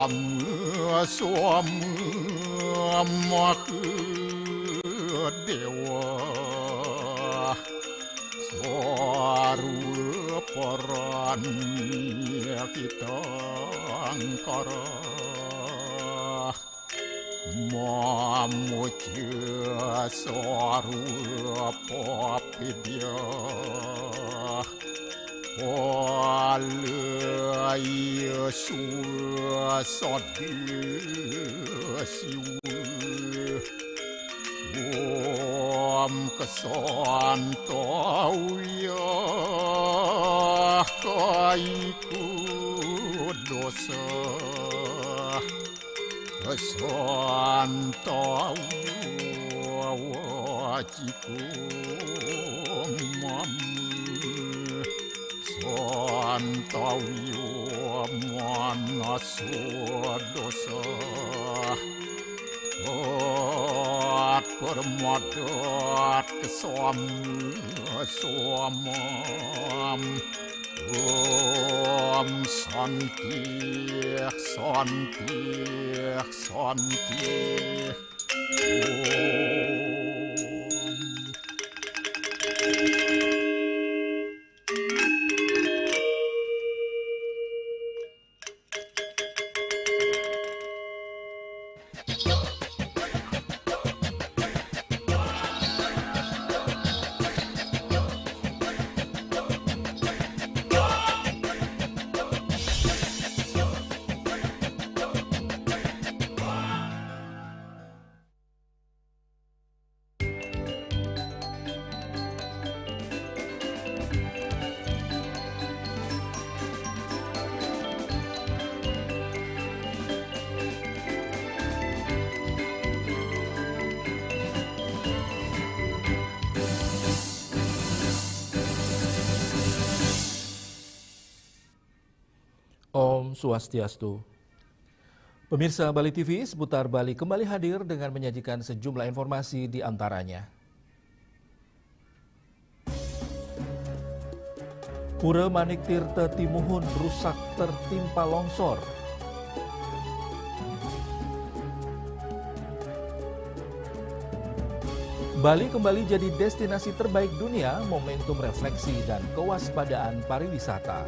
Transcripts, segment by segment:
Suama dewa Suara peran kita angkara Mamuja suara papidya Wala Yesus siwa Om kesantau ya kaiku dosa Kesantau wajiku Santawi mana dosa permadat kesamam Om santi Om Swastiastu. Pemirsa Bali TV, seputar Bali kembali hadir dengan menyajikan sejumlah informasi di antaranya. Pura Manik Tirta Timuhun rusak tertimpa longsor. Bali kembali jadi destinasi terbaik dunia, momentum refleksi dan kewaspadaan pariwisata.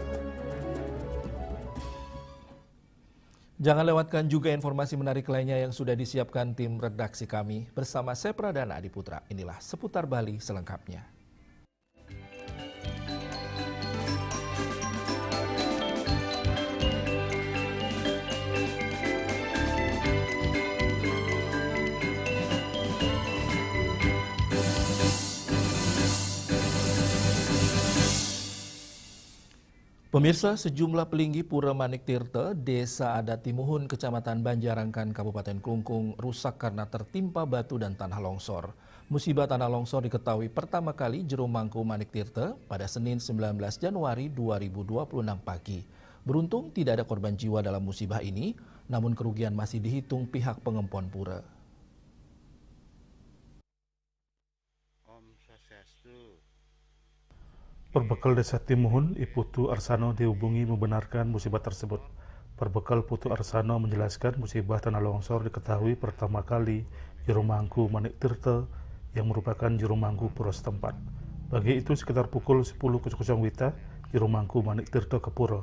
Jangan lewatkan juga informasi menarik lainnya yang sudah disiapkan tim redaksi kami bersama saya Pradana Adiputra. Inilah seputar Bali selengkapnya. Pemirsa, sejumlah pelinggi Pura Manik Tirta, Desa Adat Timuhun, Kecamatan Banjarangkan, Kabupaten Klungkung, rusak karena tertimpa batu dan tanah longsor. Musibah tanah longsor diketahui pertama kali Jero Mangku Manik Tirta pada Senin 19 Januari 2026 pagi. Beruntung tidak ada korban jiwa dalam musibah ini, namun kerugian masih dihitung pihak pengempon pura. Perbekal Desa Timuhun, Iputu Arsano dihubungi membenarkan musibah tersebut. Perbekal Putu Arsano menjelaskan musibah tanah longsor diketahui pertama kali Jero Mangku Manik Tirta yang merupakan Jero Mangku pura setempat. Bagi itu sekitar pukul 10.00 WITA, Jero Mangku Manik Tirta ke pura.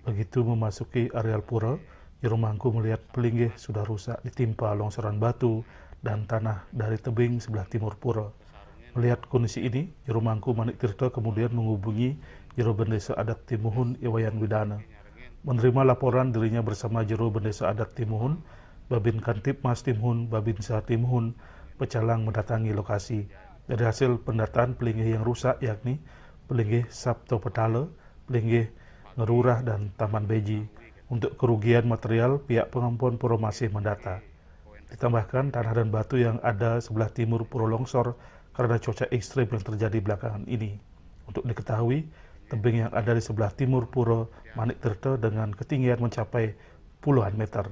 Begitu memasuki areal pura, Jero Mangku melihat pelinggih sudah rusak ditimpa longsoran batu dan tanah dari tebing sebelah timur pura. Melihat kondisi ini, Jero Mangku Manik Tirta kemudian menghubungi Jero Bendesa Adat Timuhun Iwayan Widana. Menerima laporan dirinya bersama Jero Bendesa Adat Timuhun, Babin Kantip Mas Timuhun, Babin Sah Timuhun, Pecalang mendatangi lokasi. Dari hasil pendataan pelinggih yang rusak yakni pelinggih Sabto Petale, pelinggih Ngerurah dan Taman Beji. Untuk kerugian material, pihak pengempon pura masih mendata. Ditambahkan tanah dan batu yang ada sebelah timur pura longsor karena cuaca ekstrim yang terjadi belakangan ini. Untuk diketahui, tebing yang ada di sebelah timur pura Manik Tirta dengan ketinggian mencapai puluhan meter.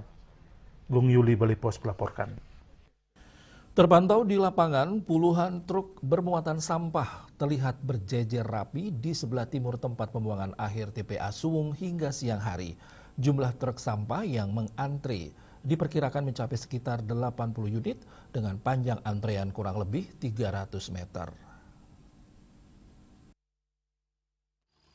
Gung Yuli Bali Pos melaporkan. Terpantau di lapangan, puluhan truk bermuatan sampah terlihat berjejer rapi di sebelah timur tempat pembuangan akhir TPA Suwung hingga siang hari. Jumlah truk sampah yang mengantre diperkirakan mencapai sekitar 80 unit dengan panjang antrean kurang lebih 300 meter.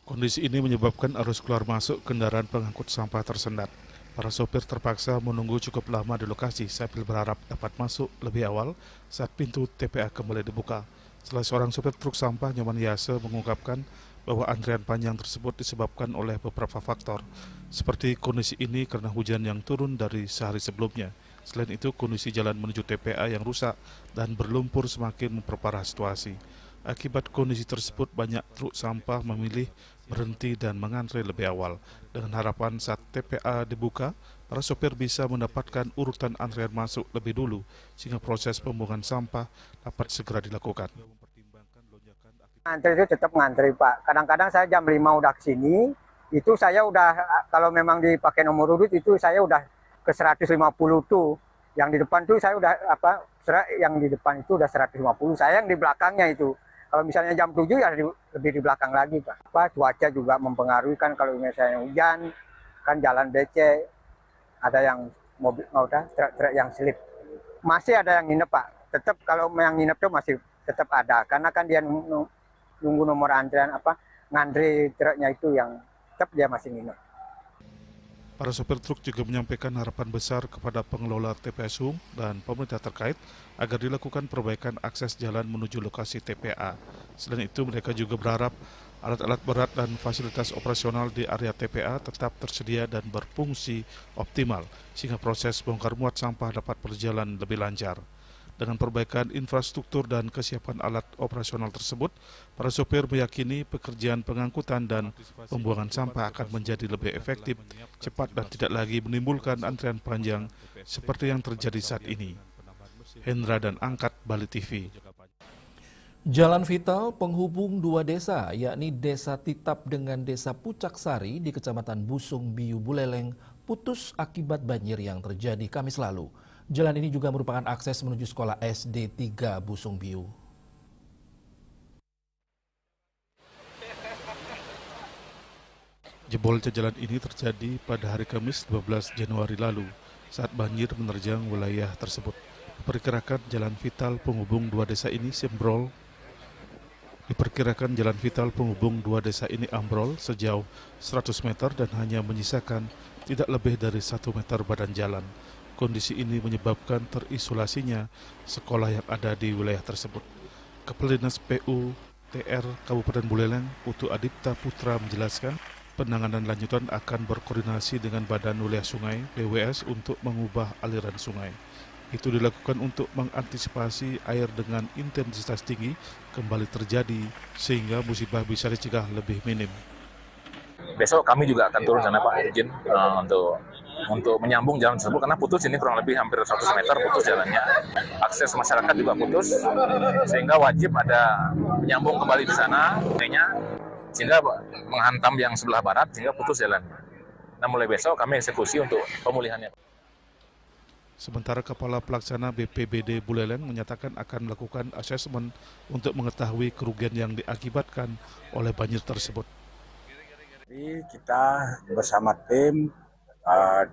Kondisi ini menyebabkan arus keluar masuk kendaraan pengangkut sampah tersendat. Para sopir terpaksa menunggu cukup lama di lokasi sambil berharap dapat masuk lebih awal saat pintu TPA kembali dibuka. Salah seorang sopir truk sampah Nyoman Yase mengungkapkan bahwa antrian panjang tersebut disebabkan oleh beberapa faktor, seperti kondisi ini karena hujan yang turun dari sehari sebelumnya. Selain itu, kondisi jalan menuju TPA yang rusak dan berlumpur semakin memperparah situasi. Akibat kondisi tersebut, banyak truk sampah memilih berhenti dan mengantre lebih awal, dengan harapan saat TPA dibuka, para sopir bisa mendapatkan urutan antrian masuk lebih dulu, sehingga proses pembuangan sampah dapat segera dilakukan. Antri itu tetap ngantri, Pak. Kadang-kadang saya jam 5 udah kesini, itu saya udah, kalau memang dipakai nomor urut itu saya udah ke 150 tuh. Yang di depan tuh saya udah, yang di depan itu udah 150, saya yang di belakangnya itu. Kalau misalnya jam 7 ya lebih di belakang lagi, Pak. Cuaca juga mempengaruhi kan, kalau misalnya hujan, kan jalan becek, ada yang mobil, truk yang slip. Masih ada yang nginep, Pak. Tetap kalau yang nginep tuh masih tetap ada, karena kan dia nunggu nomor antrian ngantri truknya itu yang tetap dia masih nginep. Para sopir truk juga menyampaikan harapan besar kepada pengelola TPA Sung dan pemerintah terkait agar dilakukan perbaikan akses jalan menuju lokasi TPA. Selain itu, mereka juga berharap alat-alat berat dan fasilitas operasional di area TPA tetap tersedia dan berfungsi optimal, sehingga proses bongkar muat sampah dapat berjalan lebih lancar. Dengan perbaikan infrastruktur dan kesiapan alat operasional tersebut, para sopir meyakini pekerjaan pengangkutan dan pembuangan sampah akan menjadi lebih efektif, cepat dan tidak lagi menimbulkan antrian panjang seperti yang terjadi saat ini. Hendra dan Angkat, Bali TV. Jalan vital penghubung dua desa, yakni Desa Titap dengan Desa Pucaksari di Kecamatan Busung Biu Buleleng, putus akibat banjir yang terjadi Kamis lalu. Jalan ini juga merupakan akses menuju sekolah SD 3 Busung Biu. Jebolnya jalan ini terjadi pada hari Kamis 12 Januari lalu saat banjir menerjang wilayah tersebut. Diperkirakan jalan vital penghubung dua desa ini ambrol sejauh 100 meter dan hanya menyisakan tidak lebih dari 1 meter badan jalan. Kondisi ini menyebabkan terisolasinya sekolah yang ada di wilayah tersebut. Kepala Dinas PU-TR Kabupaten Buleleng, Putu Adipta Putra menjelaskan, penanganan lanjutan akan berkoordinasi dengan Badan Wilayah Sungai (BWS) untuk mengubah aliran sungai. Itu dilakukan untuk mengantisipasi air dengan intensitas tinggi kembali terjadi sehingga musibah bisa dicegah lebih minim. Besok kami juga akan turun sana, Pak, izin untuk menyambung jalan tersebut karena putus ini kurang lebih hampir 100 meter putus jalannya. Akses masyarakat juga putus sehingga wajib ada menyambung kembali di sana sehingga menghantam yang sebelah barat sehingga putus jalannya. Nah, mulai besok kami eksekusi untuk pemulihannya. Sementara Kepala Pelaksana BPBD Buleleng menyatakan akan melakukan asesmen untuk mengetahui kerugian yang diakibatkan oleh banjir tersebut. Jadi kita bersama tim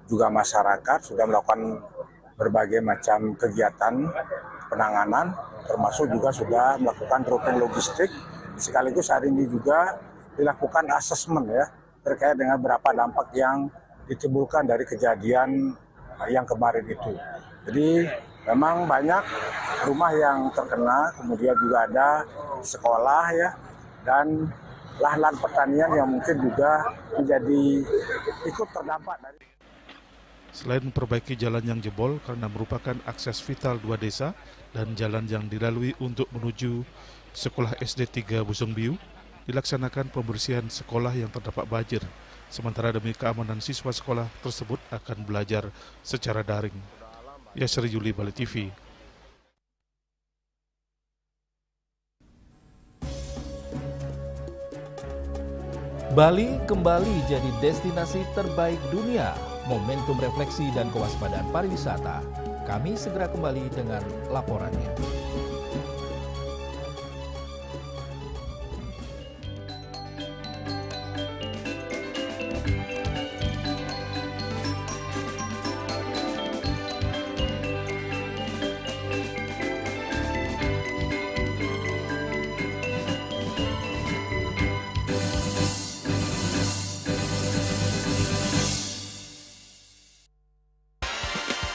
juga masyarakat sudah melakukan berbagai macam kegiatan penanganan, termasuk juga sudah melakukan routing logistik. Sekaligus hari ini juga dilakukan asesmen ya terkait dengan berapa dampak yang ditimbulkan dari kejadian yang kemarin itu. Jadi memang banyak rumah yang terkena, kemudian juga ada sekolah ya dan lahan pertanian yang mungkin juga menjadi ikut terdampak dari. Selain memperbaiki jalan yang jebol karena merupakan akses vital dua desa dan jalan yang dilalui untuk menuju sekolah SD 3 Busung Biu, dilaksanakan pembersihan sekolah yang terdampak banjir. Sementara demi keamanan siswa sekolah tersebut akan belajar secara daring. Yasri Yuli, Bali TV. Bali kembali jadi destinasi terbaik dunia, momentum refleksi dan kewaspadaan pariwisata. Kami segera kembali dengan laporannya.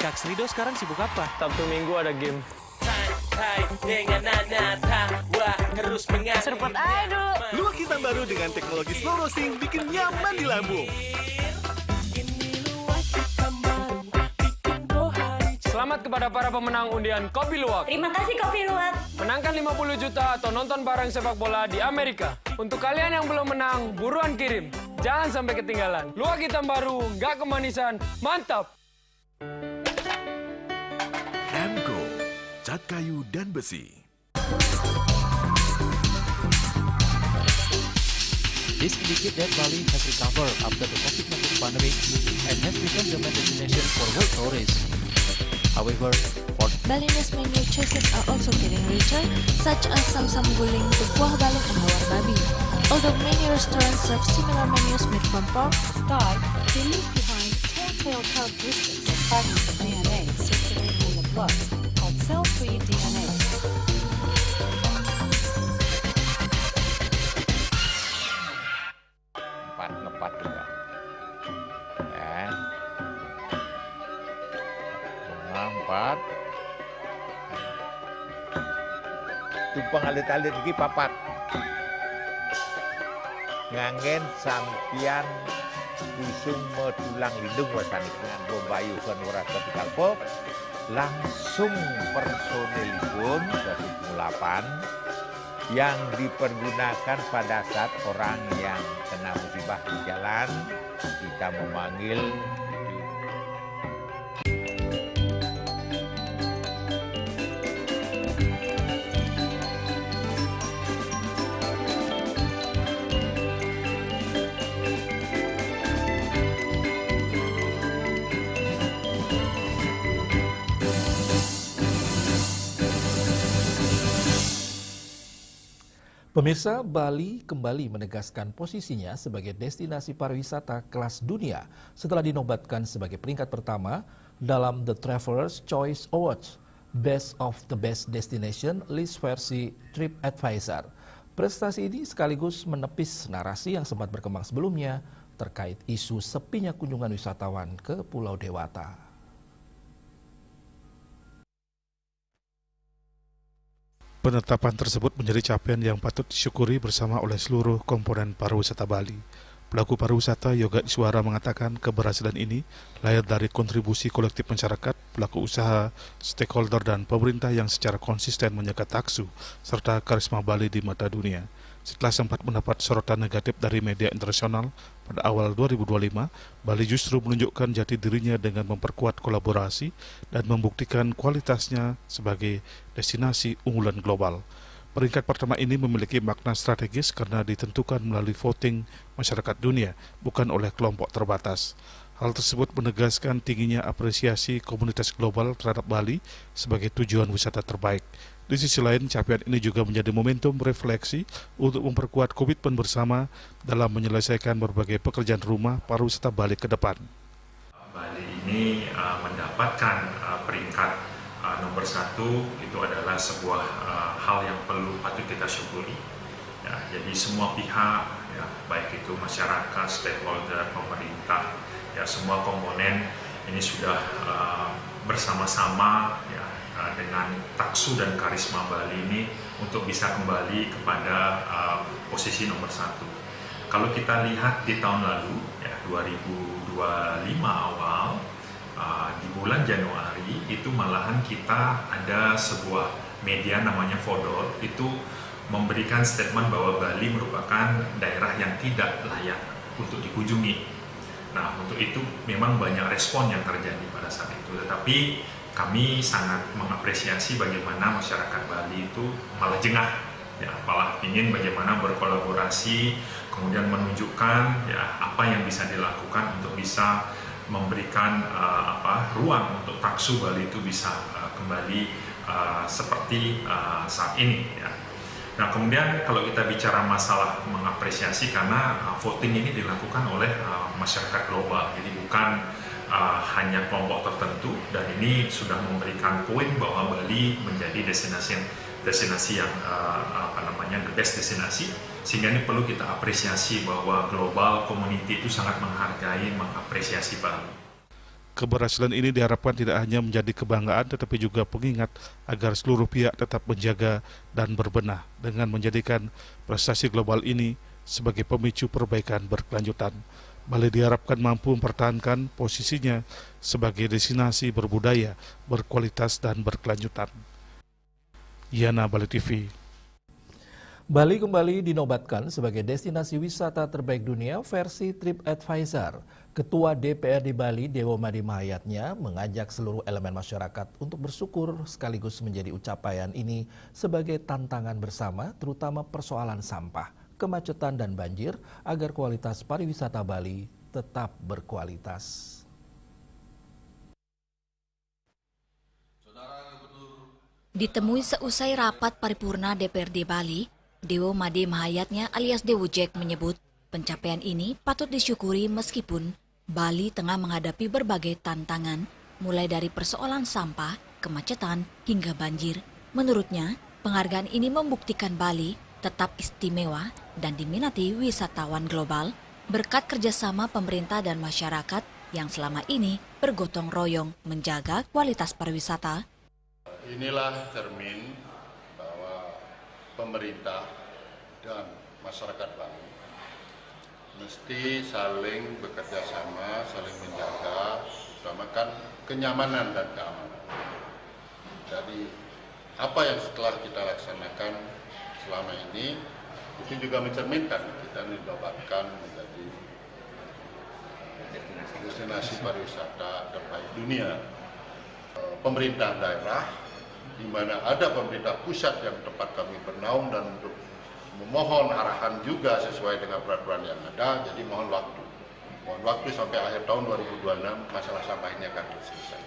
Kak Srido sekarang sibuk apa? Sabtu Minggu ada game. Seruput aja dulu. Luwak hitam baru dengan teknologi slow roasting bikin nyaman di lambung. Selamat kepada para pemenang undian Kopi Luwak. Terima kasih Kopi Luwak. Menangkan 50 juta atau nonton bareng sepak bola di Amerika. Untuk kalian yang belum menang, buruan kirim. Jangan sampai ketinggalan. Luwak hitam baru, nggak kemanisan, mantap. Emco, cat kayu dan besi. This indicate that Bali has recovered after the COVID-19 pandemic and has become the main destination for world tourists. However, Balinese menu choices are also getting richer, such as sam-sam guling, kuah balok, and hawar babi. Although many restaurants serve similar menus made from pork, Start to leave behind telltale characteristics of fragments of DNA circulating in the blood, called cell-free DNA. Ngepat juga. Ya. 4. Tumpang alit-alit lagi papat. Ngangen sampian usung metulang lindung wasani dengan bombayu kan warata tikalpop. Langsung personilipun 108 yang dipergunakan pada saat orang yang kena musibah di jalan kita memanggil Pemirsa, Bali kembali menegaskan posisinya sebagai destinasi pariwisata kelas dunia setelah dinobatkan sebagai peringkat pertama dalam The Travelers' Choice Awards, Best of the Best Destination list versi TripAdvisor. Prestasi ini sekaligus menepis narasi yang sempat berkembang sebelumnya terkait isu sepinya kunjungan wisatawan ke Pulau Dewata. Penetapan tersebut menjadi capaian yang patut disyukuri bersama oleh seluruh komponen pariwisata Bali. Pelaku pariwisata Yoga Iswara mengatakan keberhasilan ini lahir dari kontribusi kolektif masyarakat, pelaku usaha, stakeholder, dan pemerintah yang secara konsisten menjaga taksu serta karisma Bali di mata dunia. Setelah sempat mendapat sorotan negatif dari media internasional pada awal 2025, Bali justru menunjukkan jati dirinya dengan memperkuat kolaborasi dan membuktikan kualitasnya sebagai destinasi unggulan global. Peringkat pertama ini memiliki makna strategis karena ditentukan melalui voting masyarakat dunia, bukan oleh kelompok terbatas. Hal tersebut menegaskan tingginya apresiasi komunitas global terhadap Bali sebagai tujuan wisata terbaik. Di sisi lain, capaian ini juga menjadi momentum refleksi untuk memperkuat komitmen bersama dalam menyelesaikan berbagai pekerjaan rumah pariwisata Bali ke depan. Bali ini mendapatkan peringkat nomor 1 itu adalah sebuah hal yang patut kita syukuri. Ya, jadi semua pihak, ya, baik itu masyarakat, stakeholder, pemerintah, ya semua komponen ini sudah bersama-sama ya, dengan taksu dan karisma Bali ini untuk bisa kembali kepada posisi nomor 1. Kalau kita lihat di tahun lalu, ya 2025 awal, di bulan Januari itu malahan kita ada sebuah media namanya Fodor itu memberikan statement bahwa Bali merupakan daerah yang tidak layak untuk dikunjungi. Nah, untuk itu memang banyak respon yang terjadi pada saat itu, tetapi kami sangat mengapresiasi bagaimana masyarakat Bali itu malah jengah, ya, malah ingin bagaimana berkolaborasi, kemudian menunjukkan ya apa yang bisa dilakukan untuk bisa memberikan ruang untuk taksu Bali itu bisa kembali seperti saat ini. Ya. Nah, kemudian kalau kita bicara masalah mengapresiasi, karena voting ini dilakukan oleh masyarakat global, jadi bukan hanya kelompok tertentu, dan ini sudah memberikan poin bahwa Bali menjadi destinasi yang the best destinasi, sehingga ini perlu kita apresiasi bahwa global community itu sangat menghargai, mengapresiasi Bali. Keberhasilan ini diharapkan tidak hanya menjadi kebanggaan tetapi juga pengingat agar seluruh pihak tetap menjaga dan berbenah dengan menjadikan prestasi global ini sebagai pemicu perbaikan berkelanjutan. Bali diharapkan mampu mempertahankan posisinya sebagai destinasi berbudaya, berkualitas dan berkelanjutan. Yana, Bali TV. Bali kembali dinobatkan sebagai destinasi wisata terbaik dunia versi TripAdvisor. Ketua DPRD Bali, Dewo Made Mahayatnya, mengajak seluruh elemen masyarakat untuk bersyukur sekaligus menjadi ucapaian ini sebagai tantangan bersama, terutama persoalan sampah, kemacetan dan banjir, agar kualitas pariwisata Bali tetap berkualitas. Ditemui seusai rapat paripurna DPRD Bali, Dewo Made Mahayatnya alias Dewo Jack menyebut pencapaian ini patut disyukuri meskipun Bali tengah menghadapi berbagai tantangan, mulai dari persoalan sampah, kemacetan, hingga banjir. Menurutnya, penghargaan ini membuktikan Bali tetap istimewa dan diminati wisatawan global berkat kerjasama pemerintah dan masyarakat yang selama ini bergotong royong menjaga kualitas pariwisata. Inilah cermin bahwa pemerintah dan masyarakat Bali mesti saling bekerja sama, saling menjaga, utamakan kenyamanan dan keamanan. Jadi apa yang setelah kita laksanakan selama ini itu juga mencerminkan kita dinobatkan menjadi destinasi pariwisata terbaik dunia. Pemerintah daerah, di mana ada pemerintah pusat yang tempat kami bernaung dan untuk memohon arahan juga sesuai dengan peraturan yang ada, jadi mohon waktu sampai akhir tahun 2026 masalah sampah ini akan selesai.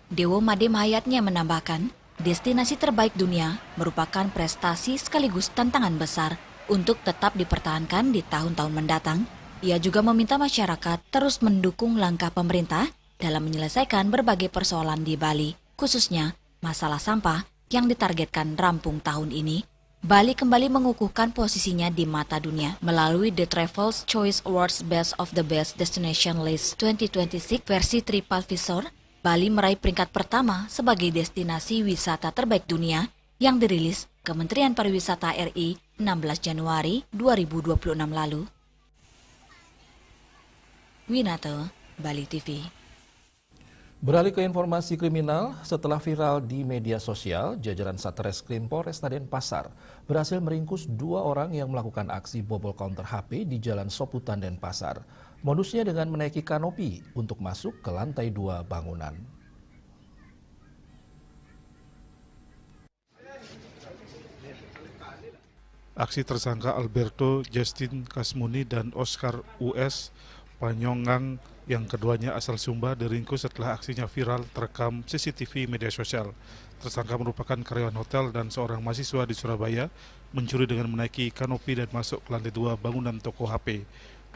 Dewo Made Mahayatnya menambahkan, destinasi terbaik dunia merupakan prestasi sekaligus tantangan besar untuk tetap dipertahankan di tahun-tahun mendatang. Ia juga meminta masyarakat terus mendukung langkah pemerintah dalam menyelesaikan berbagai persoalan di Bali, khususnya masalah sampah yang ditargetkan rampung tahun ini. Bali kembali mengukuhkan posisinya di mata dunia melalui The Travel's Choice Awards Best of the Best Destination List 2026 versi TripAdvisor. Bali meraih peringkat pertama sebagai destinasi wisata terbaik dunia yang dirilis Kementerian Pariwisata RI 16 Januari 2026 lalu. Winato, Bali TV. Beralih ke informasi kriminal, setelah viral di media sosial, jajaran Satreskrim Polresta Denpasar berhasil meringkus 2 orang yang melakukan aksi bobol counter HP di Jalan Soputan Denpasar. Modusnya dengan menaiki kanopi untuk masuk ke lantai 2 bangunan. Aksi tersangka Alberto Justin Kasmuni dan Oscar US Panyongang yang keduanya asal Sumba diringkus setelah aksinya viral terekam CCTV media sosial. Tersangka merupakan karyawan hotel dan seorang mahasiswa di Surabaya mencuri dengan menaiki kanopi dan masuk ke lantai 2 bangunan toko HP.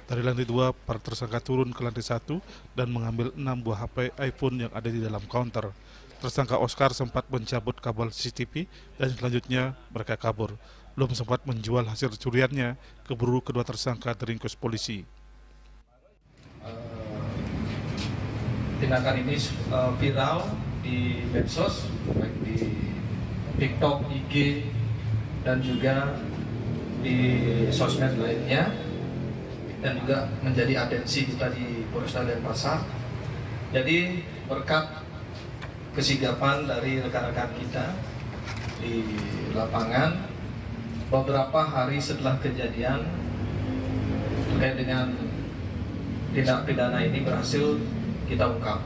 Dari lantai 2, para tersangka turun ke lantai 1 dan mengambil 6 buah HP iPhone yang ada di dalam counter. Tersangka Oscar sempat mencabut kabel CCTV dan selanjutnya mereka kabur. Belum sempat menjual hasil curiannya, keburu kedua tersangka diringkus polisi. Tindakan ini viral di medsos, baik di TikTok, IG, dan juga di sosmed lainnya, dan juga menjadi atensi kita di Polresta Denpasar. Jadi berkat kesigapan dari rekan-rekan kita di lapangan, beberapa hari setelah kejadian terkait dengan tindak pidana ini berhasil kita ungkap.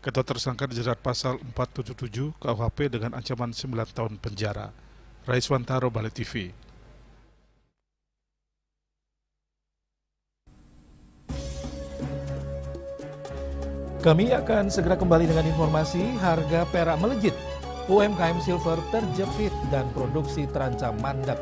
Kedua tersangka dijerat pasal 477 KUHP dengan ancaman 9 tahun penjara. Raiswantaro, Bali TV. Kami akan segera kembali dengan informasi harga perak melejit, UMKM silver terjepit dan produksi terancam mandek.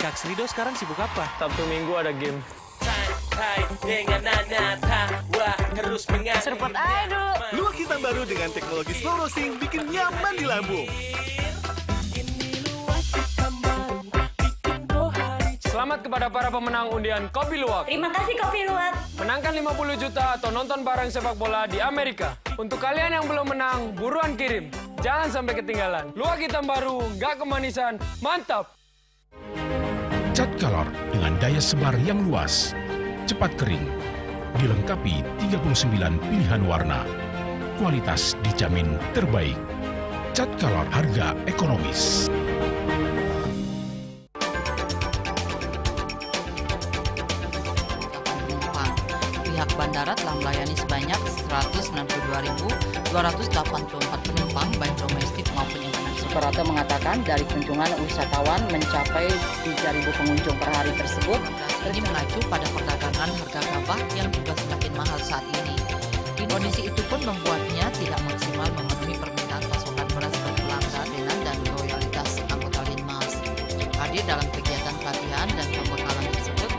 Kak Srido sekarang sibuk apa? Sabtu Minggu ada game. Seruput aja dulu. Luwak hitam baru dengan teknologi slow roasting bikin nyaman di lambung. Selamat kepada para pemenang undian Kopi Luwak. Terima kasih Kopi Luwak. Menangkan 50 juta atau nonton bareng sepak bola di Amerika. Untuk kalian yang belum menang, buruan kirim. Jangan sampai ketinggalan. Luwak hitam baru, nggak kemanisan, mantap. Cat Color dengan daya sebar yang luas, cepat kering, dilengkapi 39 pilihan warna. Kualitas dijamin terbaik. Cat Color harga ekonomis. Pihak bandara telah melayani sebanyak 192.284 penumpang baik domestik maupun internasional. Suprapto mengatakan dari kunjungan wisatawan mencapai 3.000 pengunjung per hari tersebut. Ini mengacu pada perdagangan harga gabah yang juga semakin mahal saat ini. Kondisi itu pun membuatnya tidak maksimal memenuhi permintaan pasokan beras ke pelanggan dan loyalitas anggota Linmas. Hadir dalam kegiatan pelatihan dan pembekalan tersebut,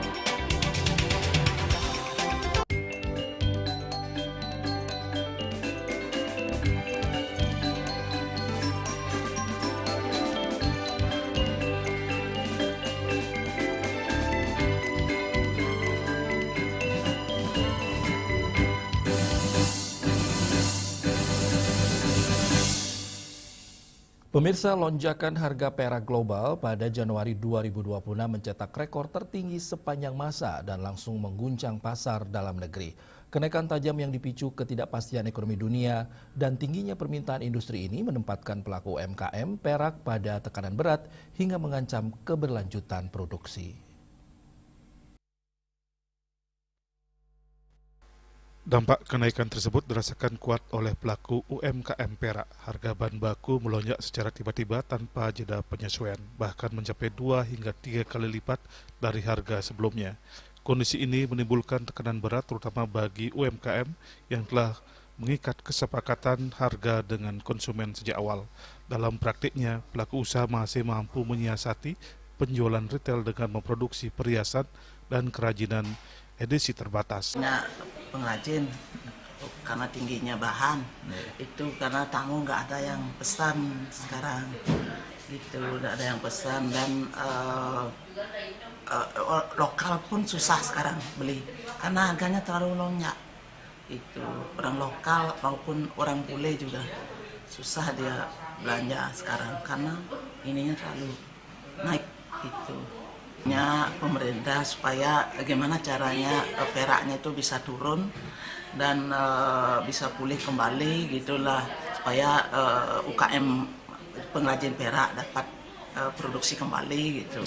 Pemirsa, lonjakan harga perak global pada Januari 2026 mencetak rekor tertinggi sepanjang masa dan langsung mengguncang pasar dalam negeri. Kenaikan tajam yang dipicu ketidakpastian ekonomi dunia dan tingginya permintaan industri ini menempatkan pelaku UMKM perak pada tekanan berat hingga mengancam keberlanjutan produksi. Dampak kenaikan tersebut dirasakan kuat oleh pelaku UMKM perak. Harga bahan baku melonjak secara tiba-tiba tanpa jeda penyesuaian, bahkan mencapai 2 hingga 3 kali lipat dari harga sebelumnya. Kondisi ini menimbulkan tekanan berat terutama bagi UMKM yang telah mengikat kesepakatan harga dengan konsumen sejak awal. Dalam praktiknya, pelaku usaha masih mampu menyiasati penjualan retail dengan memproduksi perhiasan dan kerajinan edisi terbatas. Pengrajin karena tingginya bahan itu karena tamu nggak ada yang pesan sekarang gitu, nggak ada yang pesan dan lokal pun susah sekarang beli karena harganya terlalu lonjak. Itu orang lokal maupun orang bule juga susah dia belanja sekarang karena ininya terlalu naik gitu. Pemerintah supaya bagaimana caranya peraknya itu bisa turun dan bisa pulih kembali gitulah supaya UKM pengrajin perak dapat produksi kembali gitu.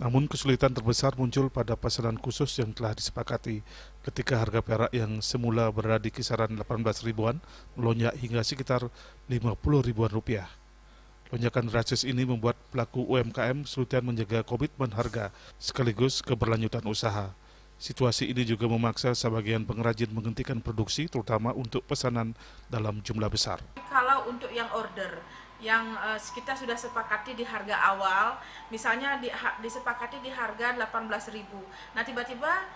Namun kesulitan terbesar muncul pada pesanan khusus yang telah disepakati ketika harga perak yang semula berada di kisaran 18 ribuan melonjak hingga sekitar 50 ribuan rupiah. Lonjakan drastis ini membuat pelaku UMKM kesulitan menjaga komitmen harga sekaligus keberlanjutan usaha. Situasi ini juga memaksa sebagian pengrajin menghentikan produksi terutama untuk pesanan dalam jumlah besar. Kalau untuk yang order yang kita sudah sepakati di harga awal, misalnya disepakati di harga 18.000. Nah tiba-tiba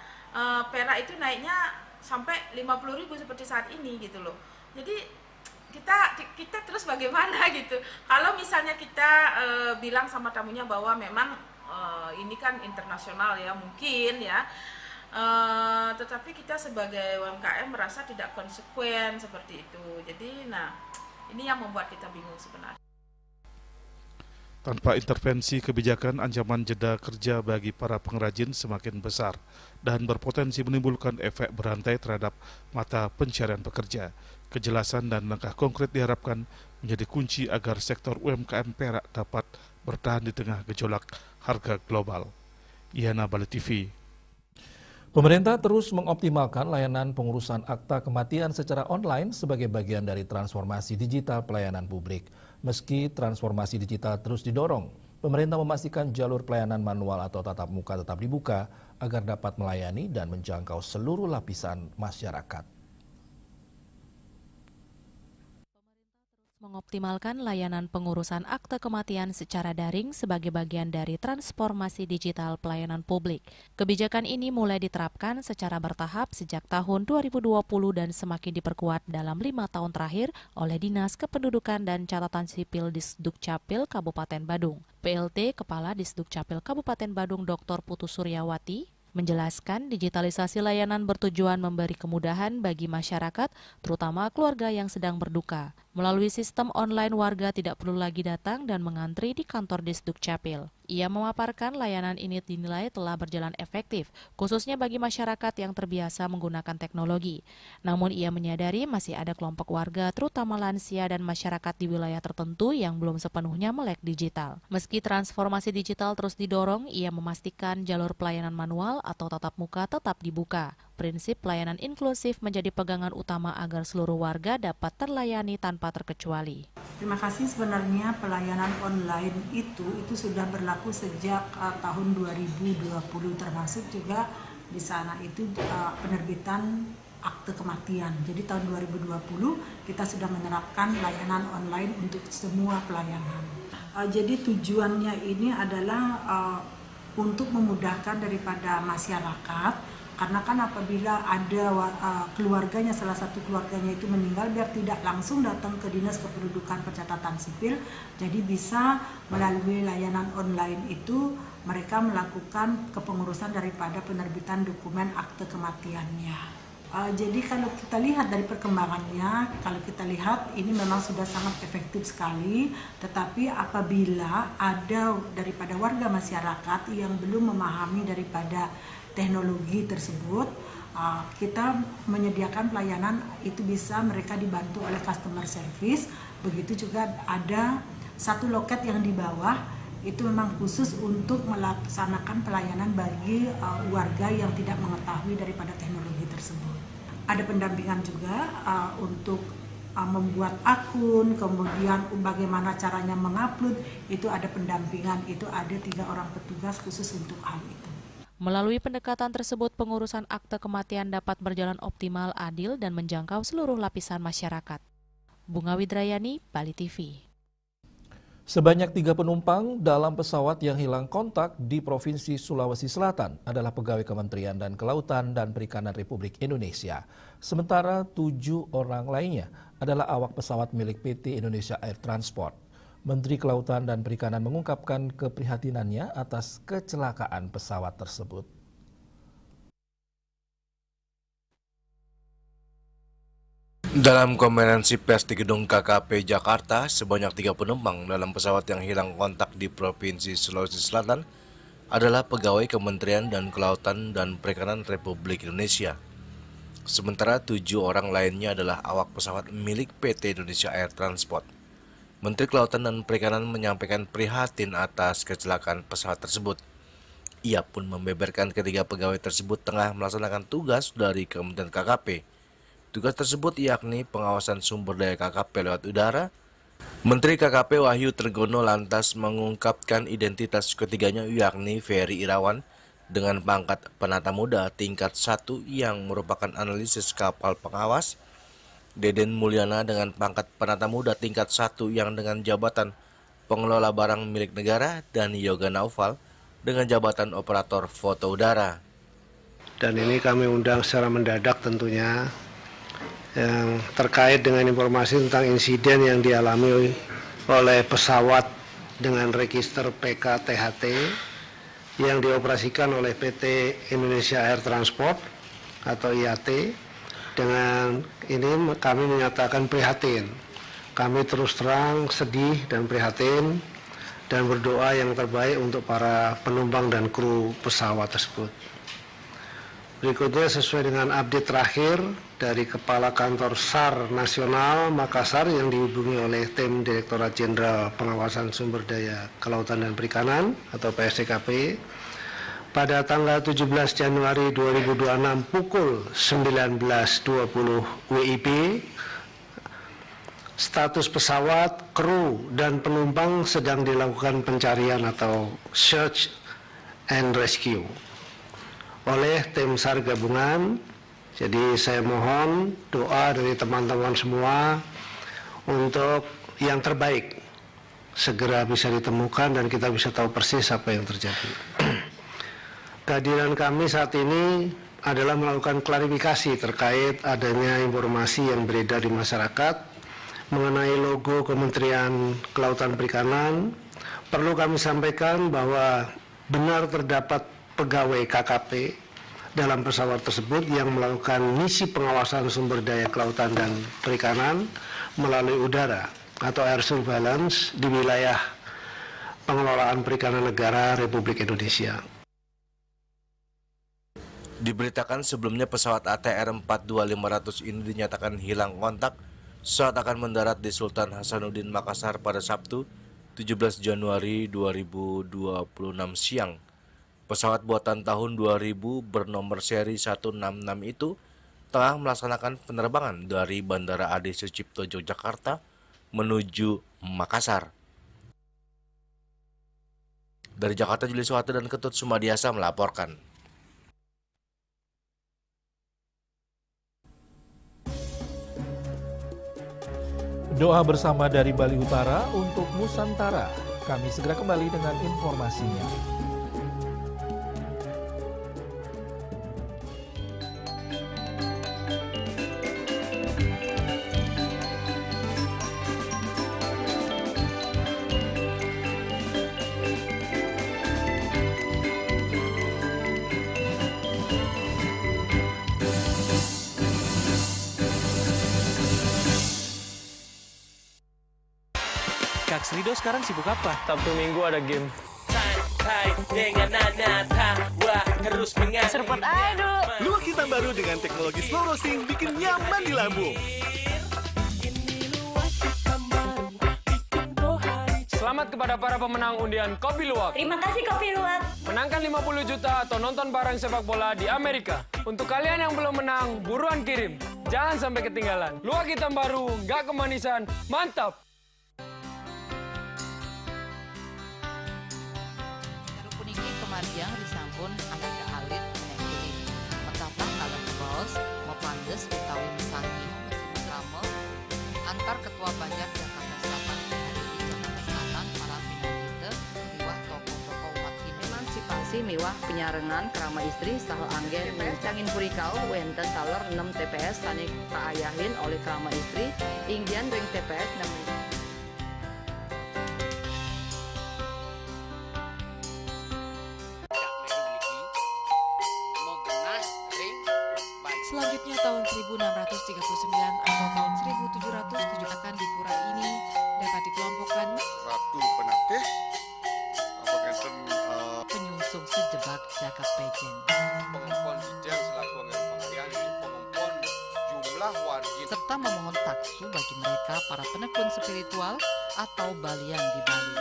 perak itu naiknya sampai 50.000 seperti saat ini gitu loh. Jadi kita terus bagaimana gitu. Kalau misalnya kita bilang sama tamunya bahwa memang ini kan internasional ya mungkin ya, tetapi kita sebagai UMKM merasa tidak konsekuen seperti itu. Jadi ini yang membuat kita bingung sebenarnya. Tanpa intervensi kebijakan, ancaman jeda kerja bagi para pengrajin semakin besar dan berpotensi menimbulkan efek berantai terhadap mata pencarian pekerja. Kejelasan dan langkah konkret diharapkan menjadi kunci agar sektor UMKM perak dapat bertahan di tengah gejolak harga global. Yana Bali TV. Pemerintah terus mengoptimalkan layanan pengurusan akta kematian secara online sebagai bagian dari transformasi digital pelayanan publik. Meski transformasi digital terus didorong, pemerintah memastikan jalur pelayanan manual atau tatap muka tetap dibuka agar dapat melayani dan menjangkau seluruh lapisan masyarakat. mengoptimalkan layanan pengurusan akte kematian secara daring sebagai bagian dari transformasi digital pelayanan publik. Kebijakan ini mulai diterapkan secara bertahap sejak tahun 2020 dan semakin diperkuat dalam 5 tahun terakhir oleh Dinas Kependudukan dan Catatan Sipil Disdukcapil Kabupaten Badung. PLT Kepala Disdukcapil Kabupaten Badung Dr. Putu Suryawati menjelaskan digitalisasi layanan bertujuan memberi kemudahan bagi masyarakat, terutama keluarga yang sedang berduka. Melalui sistem online, warga tidak perlu lagi datang dan mengantri di kantor Disdukcapil. Ia memaparkan layanan ini dinilai telah berjalan efektif, khususnya bagi masyarakat yang terbiasa menggunakan teknologi. Namun ia menyadari masih ada kelompok warga, terutama lansia dan masyarakat di wilayah tertentu yang belum sepenuhnya melek digital. Meski transformasi digital terus didorong, ia memastikan jalur pelayanan manual atau tatap muka tetap dibuka. Prinsip pelayanan inklusif menjadi pegangan utama agar seluruh warga dapat terlayani tanpa terkecuali. Terima kasih. Sebenarnya pelayanan online itu sudah berlaku sejak tahun 2020, termasuk juga di sana itu penerbitan akte kematian. Jadi tahun 2020 kita sudah menerapkan layanan online untuk semua pelayanan. Jadi tujuannya ini adalah untuk memudahkan daripada masyarakat. Karena kan apabila ada keluarganya, salah satu keluarganya itu meninggal, biar tidak langsung datang ke Dinas Kependudukan Pencatatan Sipil, jadi bisa melalui layanan online itu mereka melakukan kepengurusan daripada penerbitan dokumen akte kematiannya. Jadi kalau kita lihat dari perkembangannya, kalau kita lihat ini memang sudah sangat efektif sekali, tetapi apabila ada daripada warga masyarakat yang belum memahami daripada teknologi tersebut, kita menyediakan pelayanan itu bisa mereka dibantu oleh customer service. Begitu juga ada satu loket yang di bawah itu memang khusus untuk melaksanakan pelayanan bagi warga yang tidak mengetahui daripada teknologi tersebut. Ada pendampingan juga untuk membuat akun, kemudian bagaimana caranya mengupload, itu ada pendampingan, itu ada 3 orang petugas khusus untuk hal itu. Melalui pendekatan tersebut, pengurusan akte kematian dapat berjalan optimal, adil, dan menjangkau seluruh lapisan masyarakat. Bunga Widrayani, Bali TV. Sebanyak 3 penumpang dalam pesawat yang hilang kontak di Provinsi Sulawesi Selatan adalah pegawai Kementerian dan Kelautan dan Perikanan Republik Indonesia. Sementara 7 orang lainnya adalah awak pesawat milik PT Indonesia Air Transport. Menteri Kelautan dan Perikanan mengungkapkan keprihatinannya atas kecelakaan pesawat tersebut. Dalam konferensi pers di Gedung KKP Jakarta, sebanyak 3 penumpang dalam pesawat yang hilang kontak di Provinsi Sulawesi Selatan adalah pegawai Kementerian dan Kelautan dan Perikanan Republik Indonesia. Sementara 7 orang lainnya adalah awak pesawat milik PT Indonesia Air Transport. Menteri Kelautan dan Perikanan menyampaikan prihatin atas kecelakaan pesawat tersebut. Ia pun membeberkan ketiga pegawai tersebut tengah melaksanakan tugas dari Kementerian KKP. Tugas tersebut yakni pengawasan sumber daya KKP lewat udara. Menteri KKP Wahyu Trenggono lantas mengungkapkan identitas ketiganya yakni Ferry Irawan dengan pangkat penata muda tingkat 1 yang merupakan analisis kapal pengawas, Deden Mulyana dengan pangkat penata muda tingkat 1 yang dengan jabatan pengelola barang milik negara, dan Yoga Naufal dengan jabatan operator foto udara. Dan ini kami undang secara mendadak tentunya yang terkait dengan informasi tentang insiden yang dialami oleh pesawat dengan register PKTHT yang dioperasikan oleh PT Indonesia Air Transport atau IAT. Dengan ini kami menyatakan prihatin. Kami terus terang sedih dan prihatin dan berdoa yang terbaik untuk para penumpang dan kru pesawat tersebut. Berikutnya sesuai dengan update terakhir dari Kepala Kantor SAR Nasional Makassar yang dihubungi oleh tim Direktorat Jenderal Pengawasan Sumber Daya Kelautan dan Perikanan atau PSDKP, pada tanggal 17 Januari 2026 pukul 19.20 WIB, status pesawat, kru, dan penumpang sedang dilakukan pencarian atau search and rescue oleh tim SAR gabungan. Jadi saya mohon doa dari teman-teman semua untuk yang terbaik segera bisa ditemukan dan kita bisa tahu persis apa yang terjadi. Kehadiran kami saat ini adalah melakukan klarifikasi terkait adanya informasi yang beredar di masyarakat mengenai logo Kementerian Kelautan Perikanan. Perlu kami sampaikan bahwa benar terdapat pegawai KKP dalam pesawat tersebut yang melakukan misi pengawasan sumber daya kelautan dan perikanan melalui udara atau air surveillance di wilayah pengelolaan perikanan negara Republik Indonesia. Diberitakan sebelumnya pesawat ATR 42500 ini dinyatakan hilang kontak saat akan mendarat di Sultan Hasanuddin Makassar pada Sabtu 17 Januari 2026 siang. Pesawat buatan tahun 2000 bernomor seri 166 itu tengah melaksanakan penerbangan dari Bandara Adi Sucipto Yogyakarta menuju Makassar. Dari Jakarta, Juli Suwati dan Ketut Sumadiasa melaporkan. Doa bersama dari Bali Utara untuk Nusantara. Kami segera kembali dengan informasinya. Kak Srido sekarang sibuk apa? Sabtu Minggu ada game. Serpot aduh. Luwak hitam baru dengan teknologi slow roasting bikin nyaman di lambung. Selamat kepada para pemenang undian Kopi Luwak. Terima kasih Kopi Luwak. Menangkan 50 juta atau nonton bareng sepak bola di Amerika. Untuk kalian yang belum menang, buruan kirim. Jangan sampai ketinggalan. Luwak hitam baru, nggak kemanisan, mantap. Yang disampun aneka alit menekuling petapah kalah bos mepandes utawi mesangi mesin drama antar ketua Banjar Jakarta Selatan hari di Jakarta Selatan para pinangita miwah tokoh-tokoh umat Hindu emansipasi miwah penyarengan kerama istri saha anggen mencangin purikau wenten taler 6 TPS tani kaayahin oleh kerama istri inggian ring TPS 6. Selanjutnya tahun 1639 atau tahun 1707 akan di pura ini dapat dikelompokkan Ratu Penateh penyungsung sejebak Jakab Pejen. Pengumpul Sijang selaku anggaran pengalian di pengumpul jumlah warga serta memohon taksu bagi mereka para penekun spiritual atau balian di Bali.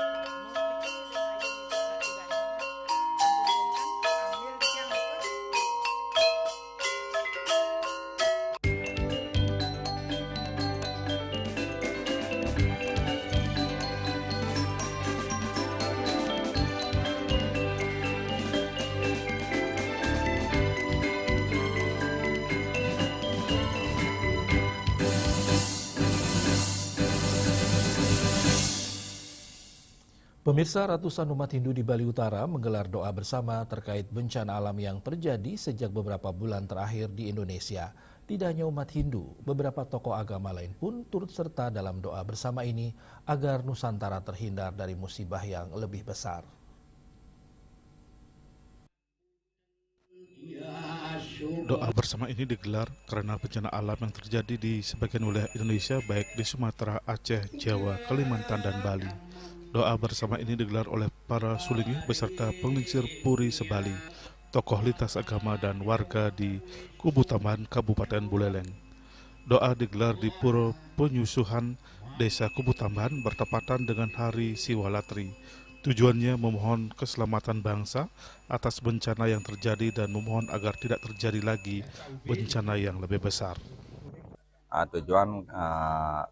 Pemirsa, ratusan umat Hindu di Bali Utara menggelar doa bersama terkait bencana alam yang terjadi sejak beberapa bulan terakhir di Indonesia. Tidak hanya umat Hindu, beberapa tokoh agama lain pun turut serta dalam doa bersama ini agar Nusantara terhindar dari musibah yang lebih besar. Doa bersama ini digelar karena bencana alam yang terjadi di sebagian wilayah Indonesia baik di Sumatera, Aceh, Jawa, Kalimantan, dan Bali. Doa bersama ini digelar oleh para sulingi beserta penglingsir Puri Sebali, tokoh lintas agama dan warga di Kubu Tambahan, Kabupaten Buleleng. Doa digelar di Pura Penyusuhan Desa Kubu Tambahan bertepatan dengan Hari Siwalatri. Tujuannya memohon keselamatan bangsa atas bencana yang terjadi dan memohon agar tidak terjadi lagi bencana yang lebih besar. Tujuan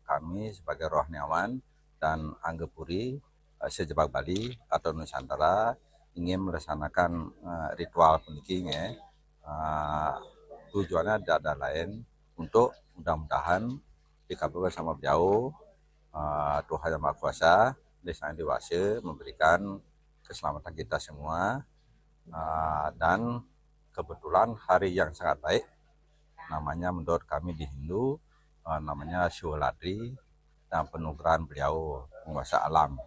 kami sebagai rohaniawan dan Anggepuri sejebak Bali atau Nusantara ingin melaksanakan ritual puniki. Tujuannya ada lain untuk mudah-mudahan dikabulkan sama beliau Tuhan Yang Maha Kuasa, Desa yang dewasa memberikan keselamatan kita semua, dan kebetulan hari yang sangat baik, namanya menurut kami di Hindu, namanya Siwalatri, dan penugerahan beliau penguasa alam.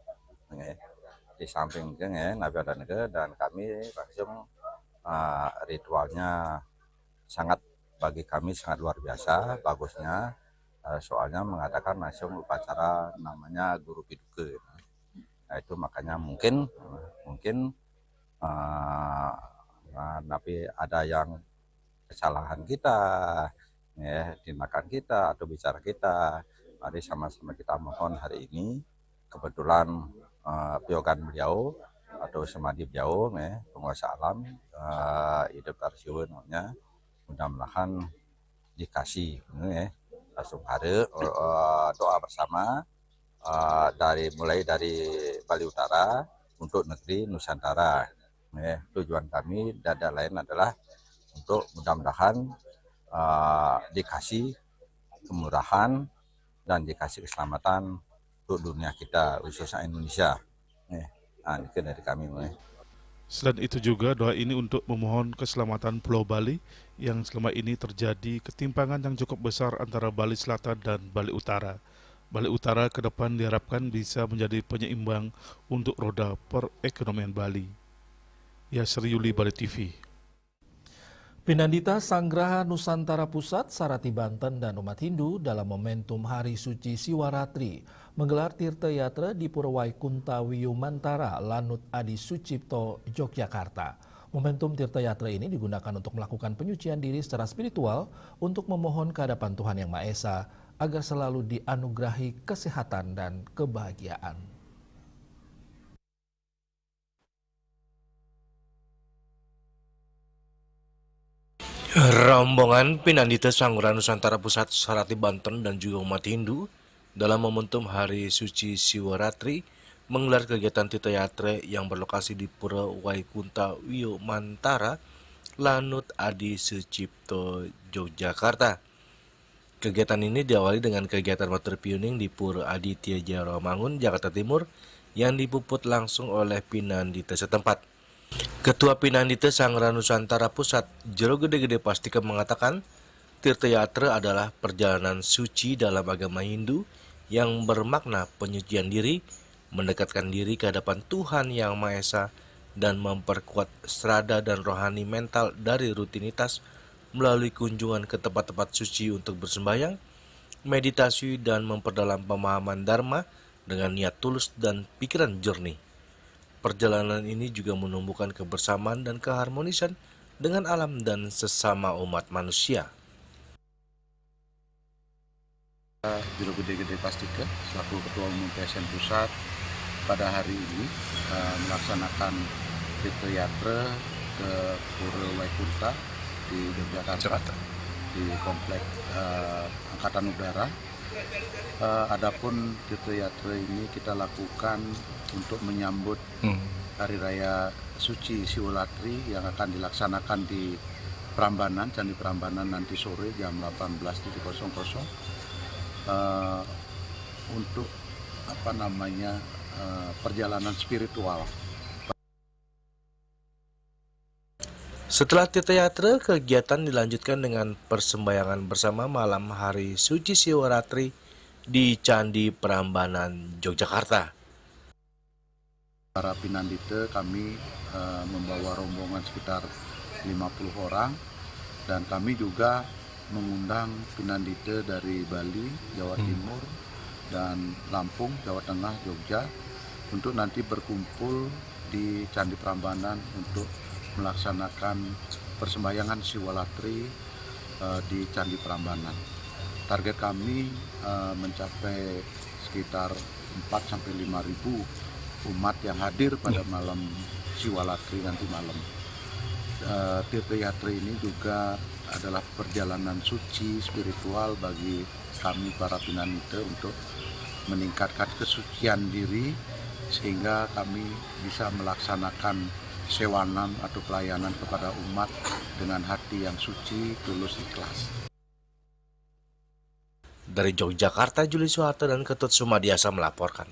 Di samping itu Nabi ada negara, dan kami langsung ritualnya sangat bagi kami sangat luar biasa bagusnya, soalnya mengadakan langsung upacara namanya Guru Piduka. Nah, itu makanya mungkin tapi ada yang kesalahan kita, tindakan kita atau bicara kita. Mari sama-sama kita mohon hari ini, kebetulan piogan beliau atau samadhi beliau, penguasa alam, hidup tarsiun namanya, mudah-mudahan dikasih, langsung hari doa bersama, mulai dari Bali Utara untuk negeri Nusantara. Tujuan kami dan lain adalah untuk mudah-mudahan dikasih kemurahan dan dikasih keselamatan untuk dunia kita, khususnya Indonesia. Itu dari kami. Selain itu juga doa ini untuk memohon keselamatan Pulau Bali yang selama ini terjadi ketimpangan yang cukup besar antara Bali Selatan dan Bali Utara. Bali Utara ke depan diharapkan bisa menjadi penyeimbang untuk roda perekonomian Bali. Yasri Yuli, Bali TV. Pinandita Sanggraha Nusantara Pusat, Sarati Banten dan umat Hindu dalam momentum Hari Suci Siwaratri menggelar tirta yatra di Pura Waikunta Wiyumantara, Lanut Adi Sucipto, Yogyakarta. Momentum tirta yatra ini digunakan untuk melakukan penyucian diri secara spiritual untuk memohon kehadapan Tuhan Yang Maha Esa agar selalu dianugerahi kesehatan dan kebahagiaan. Rombongan Pinandita Sanggraha Nusantara Pusat, Sarati Banten dan juga umat Hindu dalam momentum Hari Suci Siwaratri menggelar kegiatan tirta yatra yang berlokasi di Pura Waikunta Wiyumantara, Lanut Adi Sucipto, Yogyakarta. Kegiatan ini diawali dengan kegiatan water pioning di Pura Aditya Jaya Rawamangun, Jakarta Timur yang dipuput langsung oleh Pinandita setempat. Ketua Pinandita Sanggraha Nusantara Pusat, Jero Gede-Gede Pastika mengatakan, tirta yatra adalah perjalanan suci dalam agama Hindu yang bermakna penyucian diri, mendekatkan diri ke hadapan Tuhan Yang Maha Esa, dan memperkuat strada dan rohani mental dari rutinitas melalui kunjungan ke tempat-tempat suci untuk bersembahyang, meditasi, dan memperdalam pemahaman Dharma dengan niat tulus dan pikiran jernih. Perjalanan ini juga menumbuhkan kebersamaan dan keharmonisan dengan alam dan sesama umat manusia. Jero Gede-Gede Pastika selaku Ketua Umum PSN Pusat pada hari ini melaksanakan tirta yatra ke Pura Waikunta di Yogyakarta, di Komplek Angkatan Udara. Adapun tirta yatra ini kita lakukan untuk menyambut Hari Raya Suci Siwaratri yang akan dilaksanakan di Prambanan, Candi Prambanan nanti sore jam 18.00 untuk perjalanan spiritual. Setelah tirta yatra, kegiatan dilanjutkan dengan persembahyangan bersama malam Hari Suci Siwaratri di Candi Prambanan, Yogyakarta. Para Pinandita kami membawa rombongan sekitar 50 orang, dan kami juga mengundang Pinandita dari Bali, Jawa Timur, dan Lampung, Jawa Tengah, Jogja untuk nanti berkumpul di Candi Prambanan untuk melaksanakan persembahyangan Siwaratri di Candi Prambanan. Target kami mencapai sekitar 4-5 ribu umat yang hadir pada malam Siwaratri nanti malam. Tirta yatra ini juga adalah perjalanan suci spiritual bagi kami para Pinandita untuk meningkatkan kesucian diri sehingga kami bisa melaksanakan sewanam atau pelayanan kepada umat dengan hati yang suci, tulus, ikhlas. Dari Yogyakarta, Juli Soeharto dan Ketut Sumadiasa melaporkan.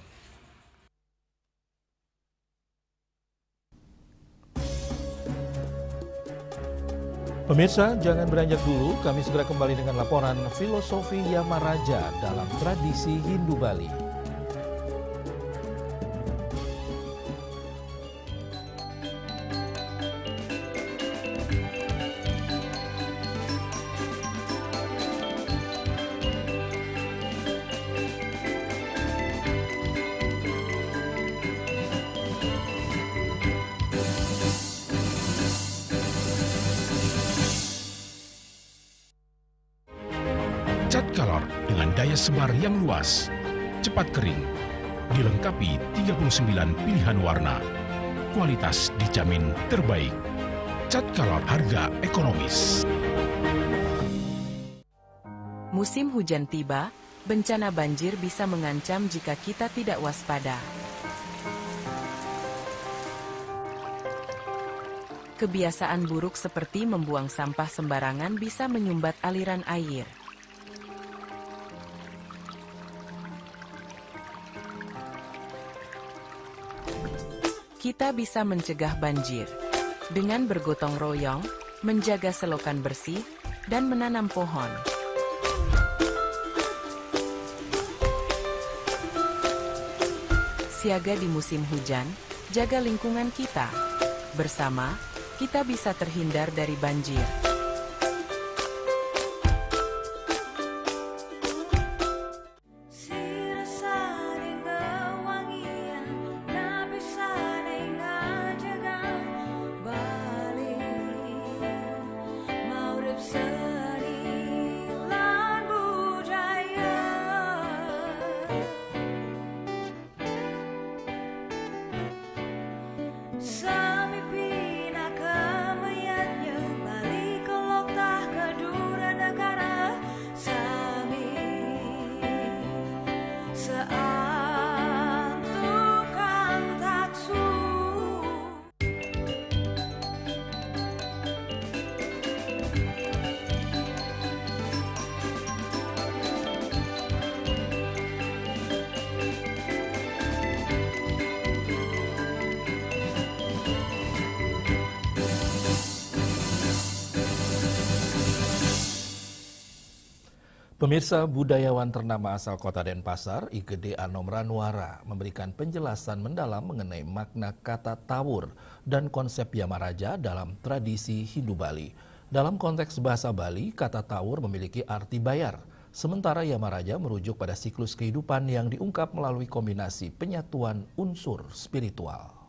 Pemirsa, jangan beranjak dulu, kami segera kembali dengan laporan filosofi Yamaraja dalam tradisi Hindu Bali. Cat color dengan daya sebar yang luas, cepat kering, dilengkapi 39 pilihan warna. Kualitas dijamin terbaik. Cat color harga ekonomis. Musim hujan tiba, bencana banjir bisa mengancam jika kita tidak waspada. Kebiasaan buruk seperti membuang sampah sembarangan bisa menyumbat aliran air. Kita bisa mencegah banjir dengan bergotong royong, menjaga selokan bersih, dan menanam pohon. Siaga di musim hujan, jaga lingkungan kita. Bersama, kita bisa terhindar dari banjir. Pemirsa, budayawan ternama asal kota Denpasar, I Gede Anom Ranwara, memberikan penjelasan mendalam mengenai makna kata tawur dan konsep Yamaraja dalam tradisi Hindu Bali. Dalam konteks bahasa Bali, kata tawur memiliki arti bayar, sementara Yamaraja merujuk pada siklus kehidupan yang diungkap melalui kombinasi penyatuan unsur spiritual.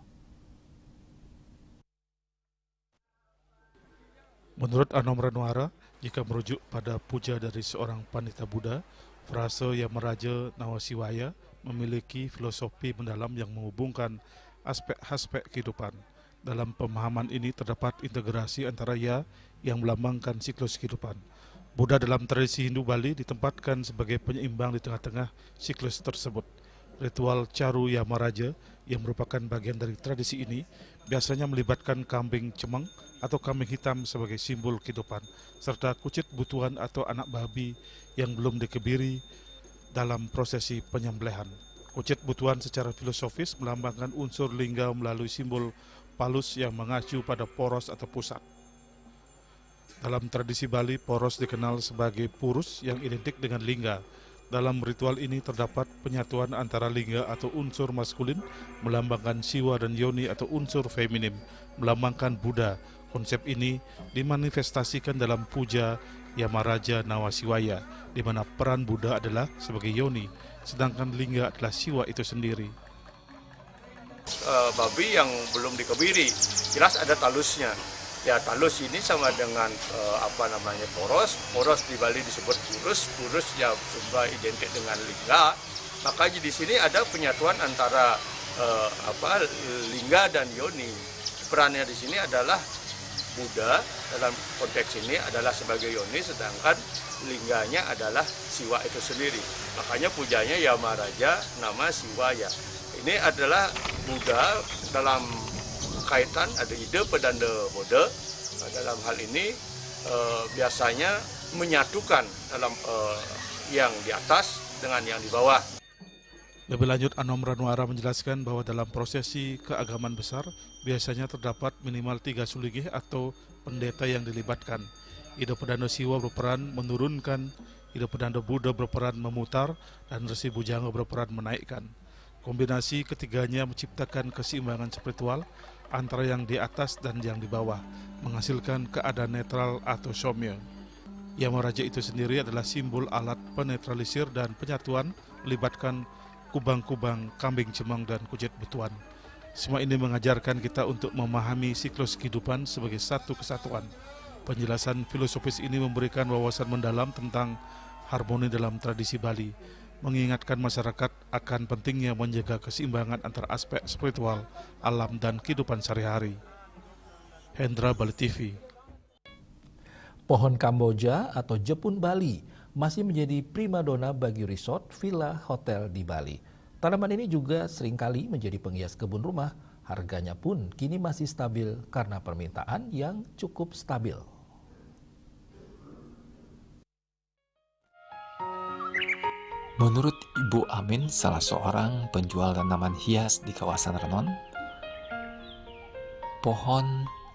Menurut Anom Ranwara, jika merujuk pada puja dari seorang pandita Buddha, frase Yamaraja Nawasiwaya memiliki filosofi mendalam yang menghubungkan aspek-aspek kehidupan. Dalam pemahaman ini terdapat integrasi antara Ya yang melambangkan siklus kehidupan. Buddha dalam tradisi Hindu Bali ditempatkan sebagai penyeimbang di tengah-tengah siklus tersebut. Ritual Caru Yamaraja yang merupakan bagian dari tradisi ini biasanya melibatkan kambing cemeng atau kambing hitam sebagai simbol kehidupan, serta kucit butuan atau anak babi yang belum dikebiri dalam prosesi penyembelihan. Kucit butuan secara filosofis melambangkan unsur lingga melalui simbol palus yang mengacu pada poros atau pusat. Dalam tradisi Bali, poros dikenal sebagai purus yang identik dengan lingga. Dalam ritual ini terdapat penyatuan antara lingga atau unsur maskulin melambangkan siwa dan yoni atau unsur feminim melambangkan Buddha. Konsep ini dimanifestasikan dalam puja Yamaraja Nawasiwaya, di mana peran Buddha adalah sebagai yoni, sedangkan lingga adalah siwa itu sendiri. Babi yang belum dikebiri, jelas ada talusnya. Ya, talus ini sama dengan poros di Bali disebut purus ya sudah identik dengan lingga. Maka di sini ada penyatuan antara lingga dan yoni. Perannya di sini adalah Buddha dalam konteks ini adalah sebagai yoni, sedangkan lingganya adalah siwa itu sendiri. Makanya pujanya Yamaraja nama Siwaya. Ini adalah Buddha dalam kaitan ada ide pedanda Buddha. Dalam hal ini biasanya menyatukan dalam yang di atas dengan yang di bawah. Lebih lanjut, Anom Ranwara menjelaskan bahwa dalam prosesi keagamaan besar biasanya terdapat minimal 3 suligih atau pendeta yang dilibatkan. Ida Pedando Siwa berperan menurunkan, Ida Pedando Buddha berperan memutar, dan Resi Bujangga berperan menaikkan. Kombinasi ketiganya menciptakan keseimbangan spiritual antara yang di atas dan yang di bawah, menghasilkan keadaan netral atau somya. Yamaraja itu sendiri adalah simbol alat penetralisir dan penyatuan melibatkan kubang-kubang, kambing cemong, dan kujet betuan. Semua ini mengajarkan kita untuk memahami siklus kehidupan sebagai satu kesatuan. Penjelasan filosofis ini memberikan wawasan mendalam tentang harmoni dalam tradisi Bali, mengingatkan masyarakat akan pentingnya menjaga keseimbangan antara aspek spiritual, alam, dan kehidupan sehari-hari. Hendra, Bali TV. Pohon Kamboja atau Jepun Bali masih menjadi primadona bagi resort, villa, hotel di Bali. Tanaman ini juga seringkali menjadi penghias kebun rumah. Harganya pun kini masih stabil karena permintaan yang cukup stabil. Menurut Ibu Amin, salah seorang penjual tanaman hias di kawasan Renon, pohon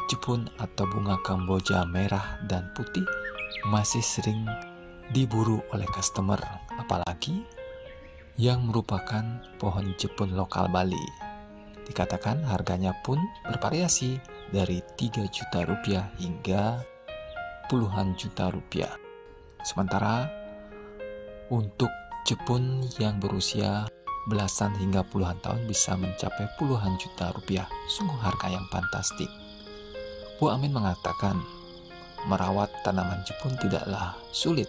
Jepun atau bunga Kamboja merah dan putih masih sering diburu oleh customer, apalagi yang merupakan pohon Jepun lokal Bali. Dikatakan harganya pun bervariasi dari 3 juta rupiah hingga puluhan juta rupiah. Sementara untuk Jepun yang berusia belasan hingga puluhan tahun bisa mencapai puluhan juta rupiah. Sungguh harga yang fantastik. Bu Amin mengatakan merawat tanaman Jepun tidaklah sulit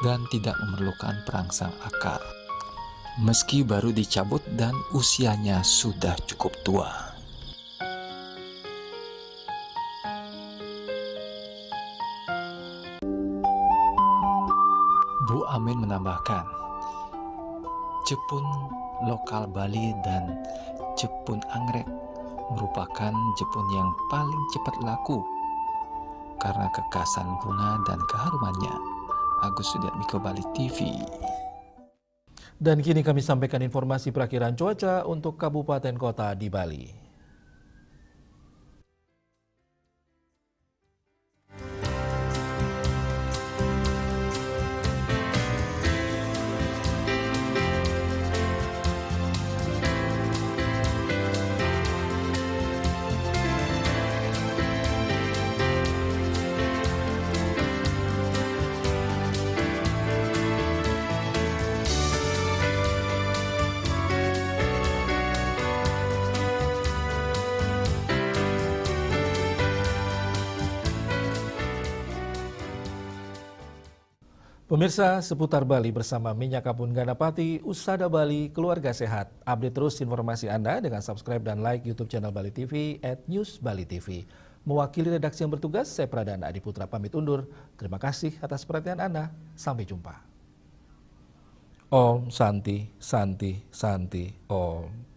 dan tidak memerlukan perangsang akar, meski baru dicabut dan usianya sudah cukup tua. Bu Amin menambahkan, Jepun lokal Bali dan Jepun anggrek merupakan Jepun yang paling cepat laku karena kekasan bunga dan keharumannya. Agus Sudiatmiko, Bali TV. Dan kini kami sampaikan informasi perakiran cuaca untuk kabupaten kota di Bali. Pemirsa, seputar Bali bersama Minyak Kapun Ganapati, Usada Bali, Keluarga Sehat. Update terus informasi Anda dengan subscribe dan like YouTube channel Bali TV @newsbalitv. Mewakili redaksi yang bertugas, saya Pradana Adi Putra pamit undur. Terima kasih atas perhatian Anda. Sampai jumpa. Om Santi, Santi, Santi, Om.